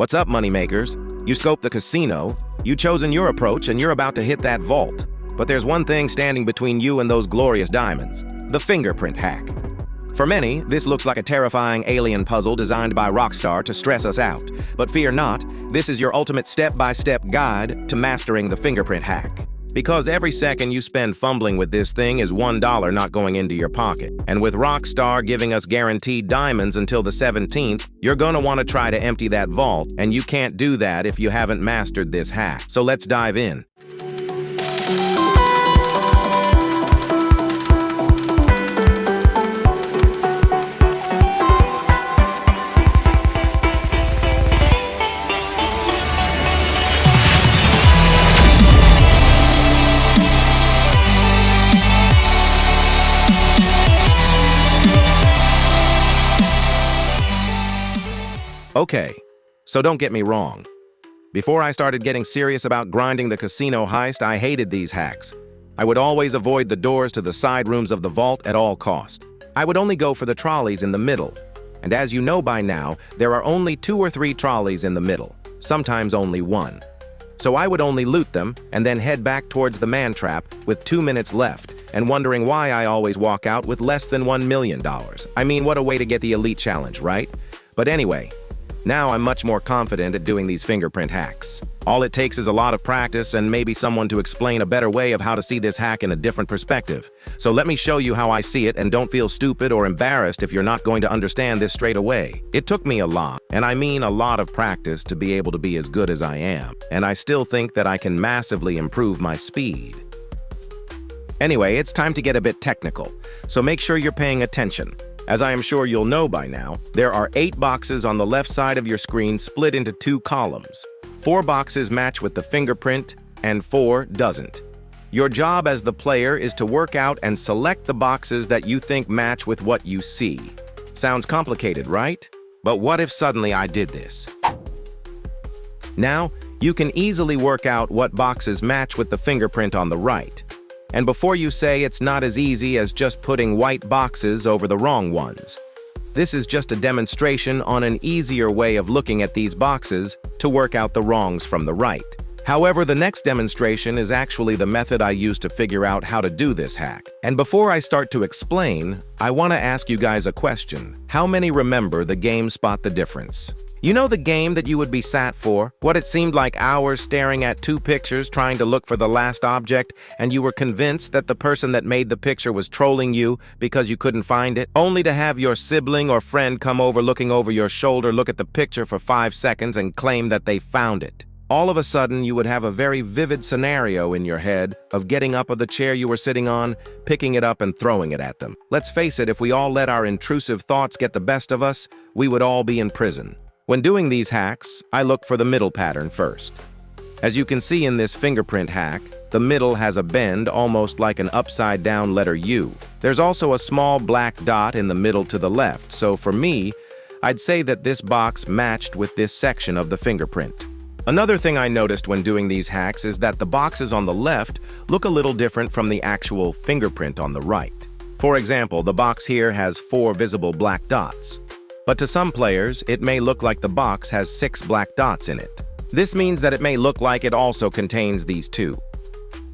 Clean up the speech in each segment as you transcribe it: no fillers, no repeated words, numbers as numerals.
What's up, moneymakers? You scoped the casino, you chosen your approach, and you're about to hit that vault. But there's one thing standing between you and those glorious diamonds: the fingerprint hack. For many, this looks like a terrifying alien puzzle designed by Rockstar to stress us out. But fear not, this is your ultimate step-by-step guide to mastering the fingerprint hack. Because every second you spend fumbling with this thing is $1 not going into your pocket. And with Rockstar giving us guaranteed diamonds until the 17th, you're gonna want to try to empty that vault, and you can't do that if you haven't mastered this hack. So let's dive in. Okay, so don't get me wrong. Before I started getting serious about grinding the casino heist, I hated these hacks. I would always avoid the doors to the side rooms of the vault at all cost. I would only go for the trolleys in the middle. And as you know by now, there are only 2 or 3 trolleys in the middle, sometimes only 1. So I would only loot them and then head back towards the man trap with 2 minutes left and wondering why I always walk out with less than $1 million. I mean, what a way to get the elite challenge, right? But anyway, now I'm much more confident at doing these fingerprint hacks. All it takes is a lot of practice and maybe someone to explain a better way of how to see this hack in a different perspective. So let me show you how I see it, and don't feel stupid or embarrassed if you're not going to understand this straight away. It took me a lot, and I mean a lot of practice to be able to be as good as I am, and I still think that I can massively improve my speed. Anyway, it's time to get a bit technical, so make sure you're paying attention. As I am sure you'll know by now, there are 8 boxes on the left side of your screen split into 2 columns. 4 boxes match with the fingerprint, and 4 doesn't. Your job as the player is to work out and select the boxes that you think match with what you see. Sounds complicated, right? But what if suddenly I did this? Now, you can easily work out what boxes match with the fingerprint on the right. And before you say it's not as easy as just putting white boxes over the wrong ones. This is just a demonstration on an easier way of looking at these boxes to work out the wrongs from the right. However, the next demonstration is actually the method I use to figure out how to do this hack. And before I start to explain, I want to ask you guys a question. How many remember the game Spot the Difference? You know the game that you would be sat for? What it seemed like hours staring at 2 pictures trying to look for the last object, and you were convinced that the person that made the picture was trolling you because you couldn't find it, only to have your sibling or friend come over looking over your shoulder, look at the picture for 5 seconds and claim that they found it. All of a sudden, you would have a very vivid scenario in your head of getting up of the chair you were sitting on, picking it up and throwing it at them. Let's face it, if we all let our intrusive thoughts get the best of us, we would all be in prison. When doing these hacks, I look for the middle pattern first. As you can see in this fingerprint hack, the middle has a bend almost like an upside-down letter U. There's also a small black dot in the middle to the left, so for me, I'd say that this box matched with this section of the fingerprint. Another thing I noticed when doing these hacks is that the boxes on the left look a little different from the actual fingerprint on the right. For example, the box here has 4 visible black dots. But to some players, it may look like the box has 6 black dots in it. This means that it may look like it also contains these 2.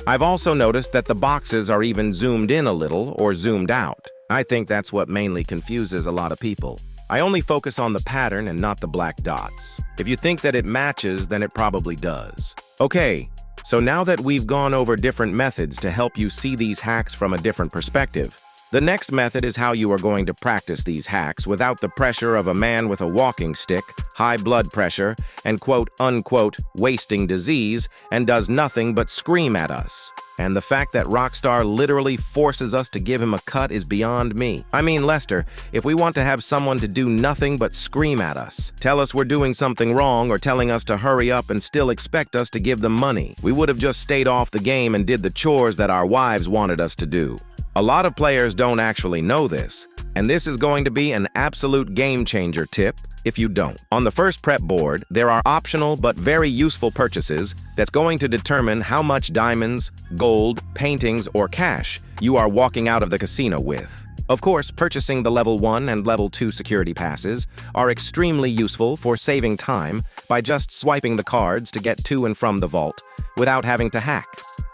I've also noticed that the boxes are even zoomed in a little or zoomed out. I think that's what mainly confuses a lot of people. I only focus on the pattern and not the black dots. If you think that it matches, then it probably does. Okay, so now that we've gone over different methods to help you see these hacks from a different perspective, the next method is how you are going to practice these hacks without the pressure of a man with a walking stick, high blood pressure, and quote-unquote wasting disease, and does nothing but scream at us. And the fact that Rockstar literally forces us to give him a cut is beyond me. I mean, Lester, if we want to have someone to do nothing but scream at us, tell us we're doing something wrong or telling us to hurry up and still expect us to give them money, we would have just stayed off the game and did the chores that our wives wanted us to do. A lot of players don't actually know this, and this is going to be an absolute game-changer tip if you don't. On the first prep board, there are optional but very useful purchases that's going to determine how much diamonds, gold, paintings, or cash you are walking out of the casino with. Of course, purchasing the Level 1 and Level 2 security passes are extremely useful for saving time by just swiping the cards to get to and from the vault without having to hack.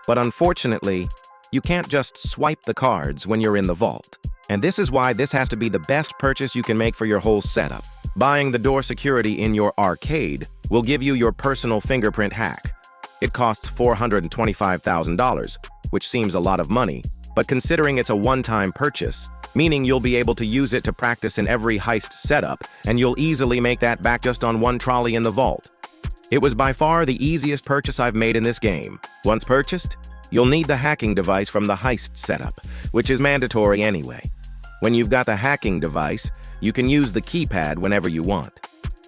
But unfortunately, you can't just swipe the cards when you're in the vault. And this is why this has to be the best purchase you can make for your whole setup. Buying the door security in your arcade will give you your personal fingerprint hack. It costs $425,000, which seems a lot of money, but considering it's a one-time purchase, meaning you'll be able to use it to practice in every heist setup, and you'll easily make that back just on one trolley in the vault. It was by far the easiest purchase I've made in this game. Once purchased, you'll need the hacking device from the heist setup, which is mandatory anyway. When you've got the hacking device, you can use the keypad whenever you want.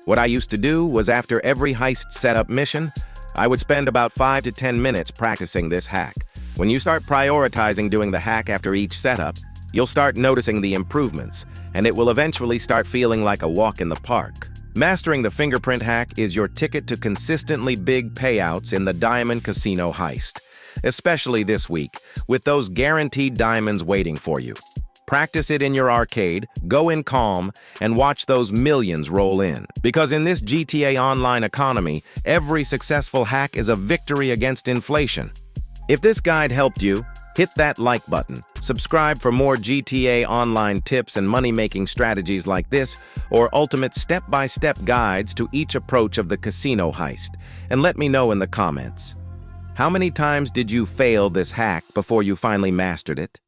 What I used to do was after every heist setup mission, I would spend about 5 to 10 minutes practicing this hack. When you start prioritizing doing the hack after each setup, you'll start noticing the improvements, and it will eventually start feeling like a walk in the park. Mastering the fingerprint hack is your ticket to consistently big payouts in the Diamond Casino Heist, especially this week, with those guaranteed diamonds waiting for you. Practice it in your arcade, go in calm, and watch those millions roll in. Because in this GTA Online economy, every successful hack is a victory against inflation. If this guide helped you, hit that like button, subscribe for more GTA Online tips and money-making strategies like this, or ultimate step-by-step guides to each approach of the casino heist, and let me know in the comments. How many times did you fail this hack before you finally mastered it?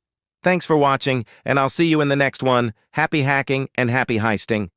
Thanks for watching, and I'll see you in the next one. Happy hacking and happy heisting.